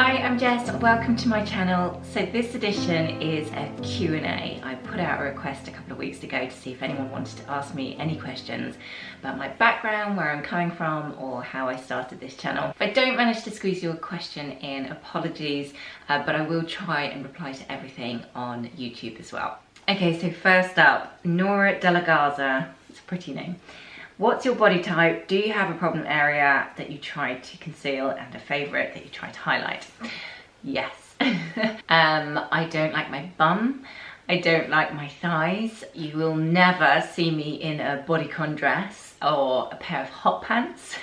Hi, I'm Jess, welcome to my channel. So this edition is a Q&A. I put out a request a couple of weeks ago to see if anyone wanted to ask me any questions about my background, where I'm coming from, or how I started this channel. If I don't manage to squeeze your question in, apologies, but I will try and reply to everything on YouTube as well. Okay, so first up, Nora De La Garza, it's a pretty name. What's your body type? Do you have a problem area that you try to conceal and a favourite that you try to highlight? Yes. I don't like my bum. I don't like my thighs. You will never see me in a bodycon dress or a pair of hot pants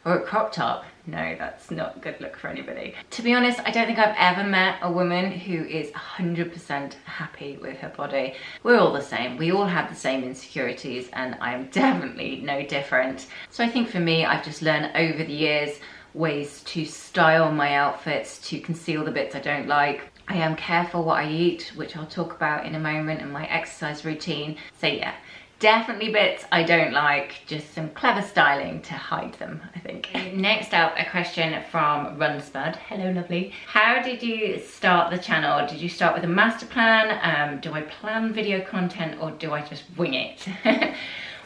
or a crop top. No, that's not a good look for anybody. To be honest, I don't think I've ever met a woman who is 100% happy with her body. We're all the same. We all have the same insecurities, and I'm definitely no different. So I think for me, I've just learned over the years ways to style my outfits, to conceal the bits I don't like. I am careful what I eat, which I'll talk about in a moment, and my exercise routine. So yeah, definitely bits I don't like, just some clever styling to hide them, I think. Next up, a question from Runspud. Hello, lovely. How did you start the channel? Did you start with a master plan? Do I plan video content, or do I just wing it?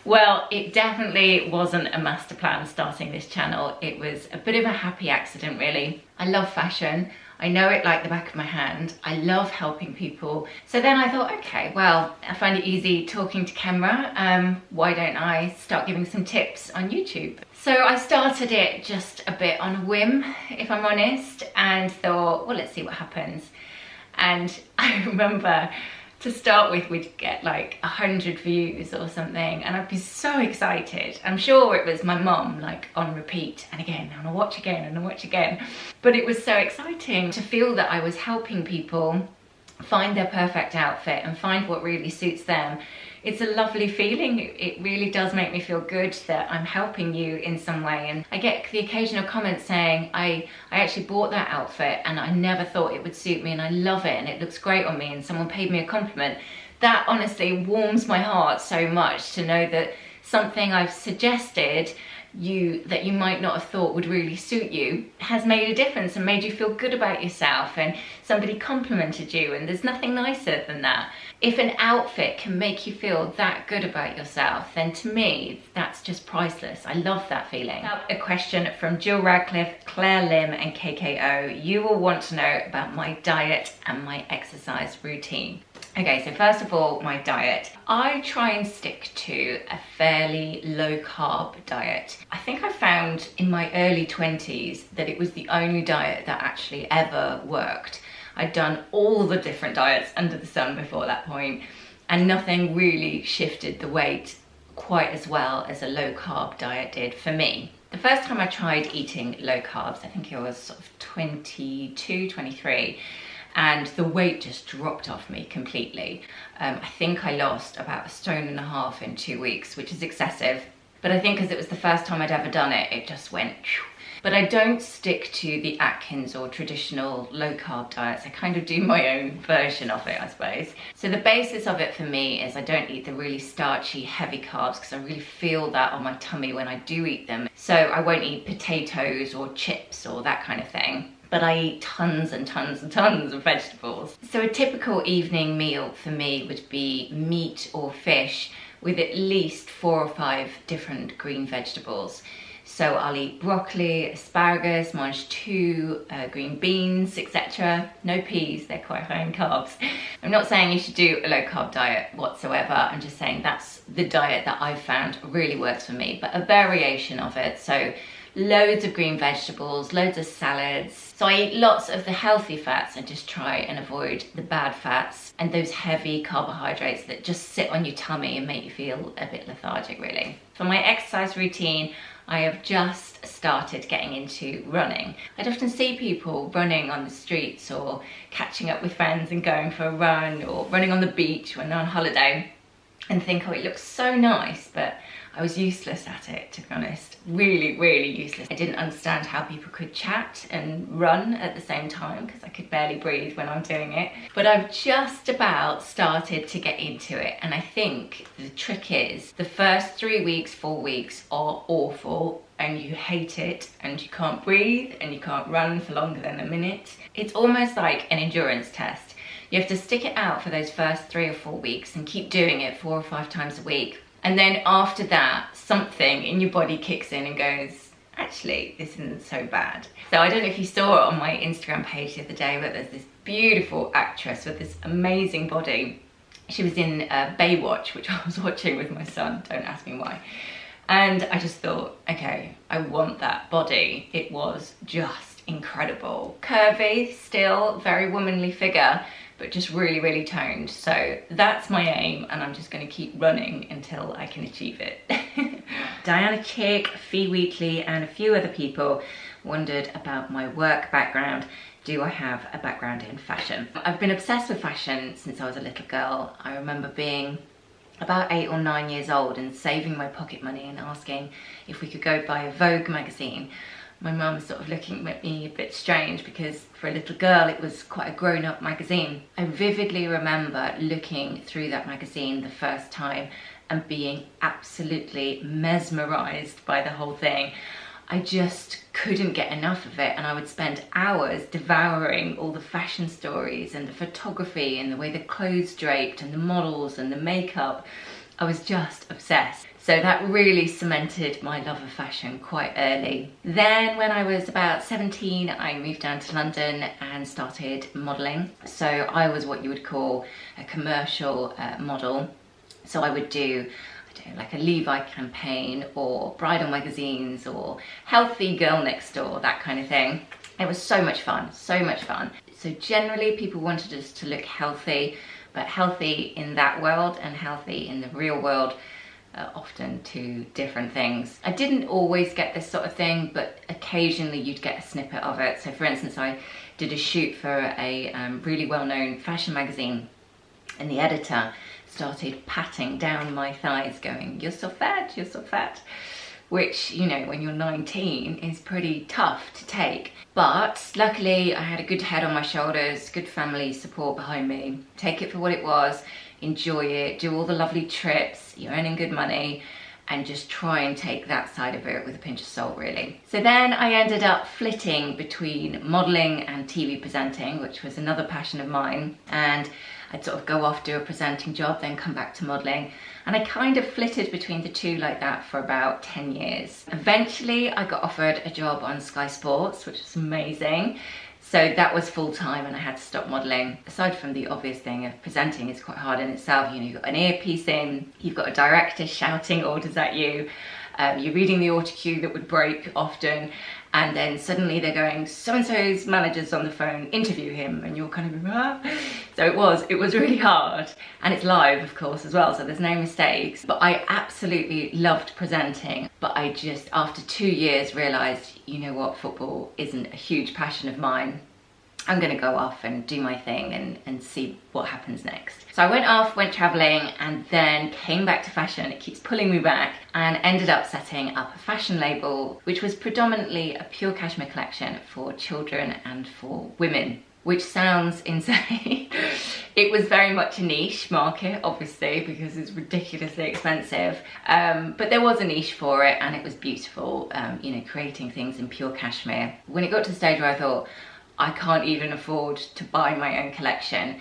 Well, it definitely wasn't a master plan starting this channel. It was a bit of a happy accident, really. I love fashion. I know it like the back of my hand. I love helping people. So then I thought, okay, well, I find it easy talking to camera. Why don't I start giving some tips on YouTube? So I started it just a bit on a whim, if I'm honest, and thought, well, let's see what happens. And I remember, to start with, we'd get like 100 views or something, and I'd be so excited. I'm sure it was my mum, like on repeat, and again, and I watch again, and I watch again. But it was so exciting to feel that I was helping people find their perfect outfit and find what really suits them. It's a lovely feeling. It really does make me feel good that I'm helping you in some way. And I get the occasional comment saying, I actually bought that outfit and I never thought it would suit me, and I love it and it looks great on me, and someone paid me a compliment. That honestly warms my heart so much, to know that something I've suggested that you might not have thought would really suit you has made a difference and made you feel good about yourself, and somebody complimented you, and there's nothing nicer than that. If an outfit can make you feel that good about yourself, then to me, that's just priceless. I love that feeling. A question from Jill Radcliffe, Claire Lim, and KKO. You will want to know about my diet and my exercise routine. Okay, so first of all, my diet. I try and stick to a fairly low carb diet. I think I found in my early 20s that it was the only diet that actually ever worked. I'd done all the different diets under the sun before that point, and nothing really shifted the weight quite as well as a low carb diet did for me. The first time I tried eating low carbs, I think I was sort of 22, 23, and the weight just dropped off me completely. I think I lost about 1.5 stone in 2 weeks, which is excessive. But I think because it was the first time I'd ever done it, it just went phew. But I don't stick to the Atkins or traditional low carb diets. I kind of do my own version of it, I suppose. So the basis of it for me is I don't eat the really starchy, heavy carbs, because I really feel that on my tummy when I do eat them. So I won't eat potatoes or chips or that kind of thing. But I eat tons and tons and tons of vegetables. So a typical evening meal for me would be meat or fish with at least 4 or 5 different green vegetables. So I'll eat broccoli, asparagus, mange tout, green beans, etc. No peas, they're quite high in carbs. I'm not saying you should do a low carb diet whatsoever. I'm just saying that's the diet that I've found really works for me, but a variation of it. So loads of green vegetables, loads of salads. So I eat lots of the healthy fats and just try and avoid the bad fats and those heavy carbohydrates that just sit on your tummy and make you feel a bit lethargic, really. For my exercise routine, I have just started getting into running. I'd often see people running on the streets, or catching up with friends and going for a run, or running on the beach when they're on holiday, and think, oh, it looks so nice, but I was useless at it, to be honest. Really, really useless. I didn't understand how people could chat and run at the same time, because I could barely breathe when I'm doing it. But I've just about started to get into it, and I think the trick is the first 3 weeks, 4 weeks are awful. and you hate it and you can't breathe and you can't run for longer than a minute. It's almost like an endurance test. You have to stick it out for those first 3 or 4 weeks and keep doing it 4 or 5 times a week. And then after that, something in your body kicks in and goes, actually, this isn't so bad. So I don't know if you saw it on my Instagram page the other day, but there's this beautiful actress with this amazing body. She was in Baywatch, which I was watching with my son, don't ask me why. And I just thought, okay, I want that body. It was just incredible. Curvy, still, very womanly figure, but just really, really toned. So that's my aim, and I'm just gonna keep running until I can achieve it. Diana Chick, Fee Weekly, and a few other people wondered about my work background. Do I have a background in fashion? I've been obsessed with fashion since I was a little girl. I remember being about 8 or 9 years old and saving my pocket money and asking if we could go buy a Vogue magazine. My mum was sort of looking at me a bit strange because for a little girl it was quite a grown-up magazine. I vividly remember looking through that magazine the first time and being absolutely mesmerised by the whole thing. I just couldn't get enough of it, and I would spend hours devouring all the fashion stories and the photography and the way the clothes draped and the models and the makeup. I was just obsessed. So that really cemented my love of fashion quite early. Then when I was about 17, I moved down to London and started modelling. So I was what you would call a commercial model. So I would do, like a Levi campaign or bridal magazines or healthy girl next door, that kind of thing. It was so much fun, so much fun. So generally people wanted us to look healthy, but healthy in that world and healthy in the real world are often two different things. I didn't always get this sort of thing, but occasionally you'd get a snippet of it. So for instance, I did a shoot for a really well-known fashion magazine, and the editor started patting down my thighs going, "You're so fat, you're so fat," which, you know, when you're 19 is pretty tough to take. But luckily I had a good head on my shoulders, good family support behind me. Take it for what it was, enjoy it, do all the lovely trips, you're earning good money, and just try and take that side of it with a pinch of salt, really. So then I ended up flitting between modelling and TV presenting, which was another passion of mine, and I'd sort of go off, do a presenting job, then come back to modelling. And I kind of flitted between the two like that for about 10 years. Eventually, I got offered a job on Sky Sports, which was amazing. So that was full time and I had to stop modelling. Aside from the obvious thing of presenting is quite hard in itself, you know, you've got an earpiece in, you've got a director shouting orders at you, you're reading the auto cue that would break often, and then suddenly they're going, so-and-so's manager's on the phone, interview him, and you're kind of, ah. So it was really hard. And it's live, of course, as well, so there's no mistakes. But I absolutely loved presenting. But I just, after 2 years, realised, you know what, football isn't a huge passion of mine. I'm gonna go off and do my thing and see what happens next. So I went off, went traveling, and then came back to fashion. It keeps pulling me back, and ended up setting up a fashion label, which was predominantly a pure cashmere collection for children and for women, which sounds insane. It was very much a niche market, obviously, because it's ridiculously expensive. But there was a niche for it, and it was beautiful, you know, creating things in pure cashmere. When it got to the stage where I thought, I can't even afford to buy my own collection,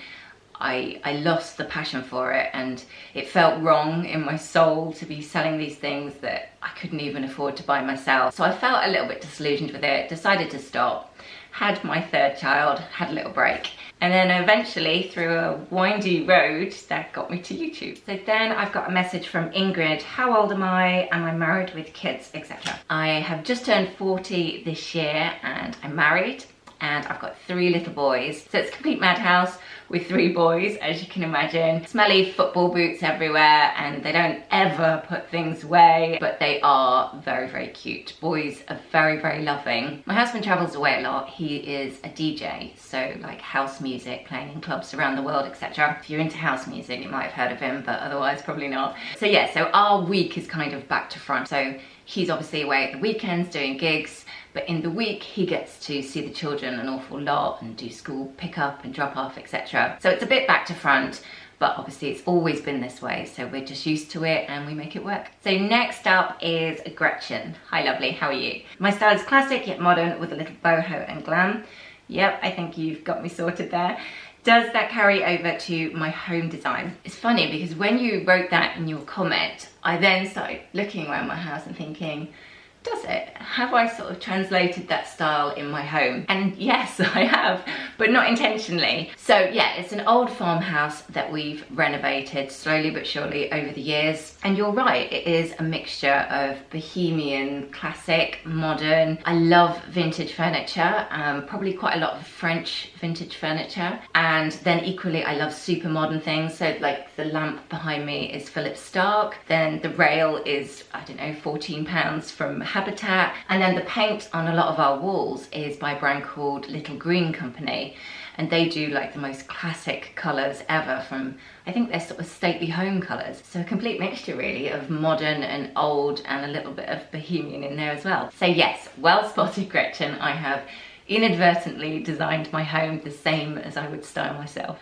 I lost the passion for it, and it felt wrong in my soul to be selling these things that I couldn't even afford to buy myself. So I felt a little bit disillusioned with it, decided to stop, had my third child, had a little break, and then eventually through a windy road that got me to YouTube. So then I've got a message from Ingrid: how old am I married with kids, etc. I have just turned 40 this year and I'm married, and I've got 3 little boys. So it's a complete madhouse with 3 boys, as you can imagine. Smelly football boots everywhere, and they don't ever put things away, but they are very, very cute. Boys are very, very loving. My husband travels away a lot. He is a DJ, so like house music, playing in clubs around the world, etc. If you're into house music, you might have heard of him, but otherwise probably not. So yeah, so our week is kind of back to front. So he's obviously away at the weekends doing gigs, but in the week he gets to see the children an awful lot and do school pick up and drop off, etc. So it's a bit back to front, but obviously it's always been this way, so we're just used to it and we make it work. So next up is Gretchen. Hi lovely, how are you? My style is classic yet modern with a little boho and glam. Yep, I think you've got me sorted there. Does that carry over to my home design? It's funny because when you wrote that in your comment, I then started looking around my house and thinking, does it? Have I sort of translated that style in my home? And yes, I have, but not intentionally. So yeah, it's an old farmhouse that we've renovated slowly but surely over the years. And you're right, it is a mixture of bohemian, classic, modern. I love vintage furniture, probably quite a lot of French vintage furniture. And then equally, I love super modern things. So like the lamp behind me is Philip Stark. Then the rail is, I don't know, £14 from Habitat, and then the paint on a lot of our walls is by a brand called Little Green Company, and they do like the most classic colours ever from, I think they're sort of stately home colours. So a complete mixture really of modern and old and a little bit of bohemian in there as well. So yes, well spotted Gretchen, I have inadvertently designed my home the same as I would style myself.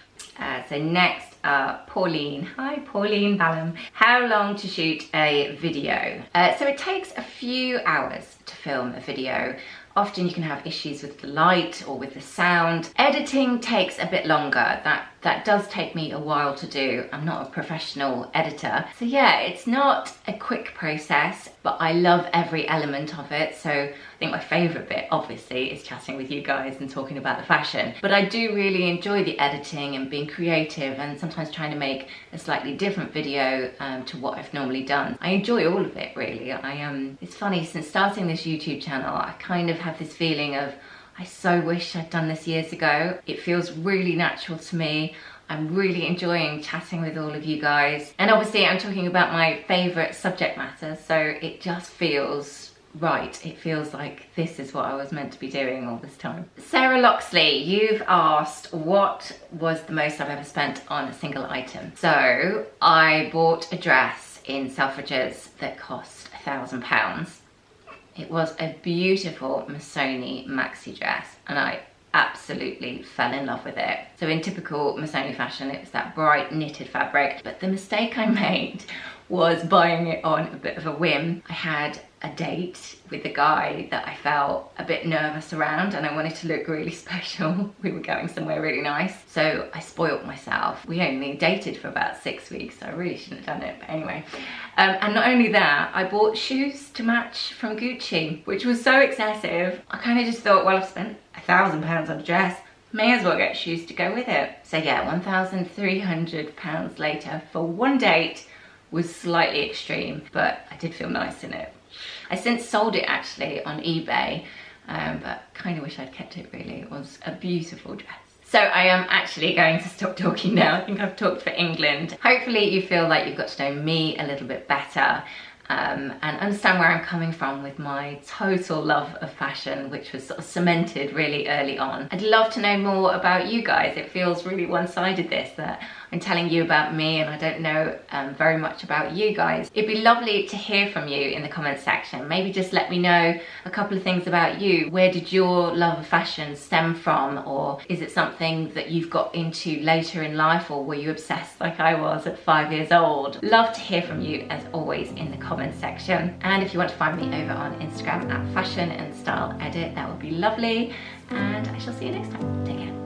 So next, Pauline. Hi Pauline Ballum. How long to shoot a video? So it takes a few hours to film a video. Often you can have issues with the light or with the sound. Editing takes a bit longer. That does take me a while to do. I'm not a professional editor. So yeah, it's not a quick process, but I love every element of it. So I think my favourite bit, obviously, is chatting with you guys and talking about the fashion. But I do really enjoy the editing and being creative and sometimes trying to make a slightly different video to what I've normally done. I enjoy all of it, really. It's funny, since starting this YouTube channel, I kind of have this feeling of, I so wish I'd done this years ago. It feels really natural to me. I'm really enjoying chatting with all of you guys. And obviously I'm talking about my favourite subject matter, so it just feels right. It feels like this is what I was meant to be doing all this time. Sarah Loxley, you've asked what was the most I've ever spent on a single item. So I bought a dress in Selfridges that cost £1,000. It was a beautiful Missoni maxi dress and I absolutely fell in love with it. So in typical Missoni fashion, it was that bright knitted fabric, but the mistake I made was buying it on a bit of a whim. I had a date with a guy that I felt a bit nervous around and I wanted to look really special. We were going somewhere really nice. So I spoilt myself. We only dated for about 6 weeks, so I really shouldn't have done it, but anyway. And not only that, I bought shoes to match from Gucci, which was so excessive. I kind of just thought, well, I've spent £1,000 on a dress, may as well get shoes to go with it. So yeah, £1,300 later for one date was slightly extreme, but I did feel nice in it. I since sold it actually on eBay, but kind of wish I'd kept it really. It was a beautiful dress. So I am actually going to stop talking now. I think I've talked for England. Hopefully you feel like you've got to know me a little bit better and understand where I'm coming from with my total love of fashion, which was sort of cemented really early on. I'd love to know more about you guys. It feels really one-sided this, that I'm telling you about me and I don't know very much about you guys. It'd be lovely to hear from you in the comments section. Maybe just let me know a couple of things about you. Where did your love of fashion stem from? Or is it something that you've got into later in life, or were you obsessed like I was at 5 years old? Love to hear from you as always in the comments section. And if you want to find me over on Instagram at Fashion and Style Edit, that would be lovely. And I shall see you next time. Take care.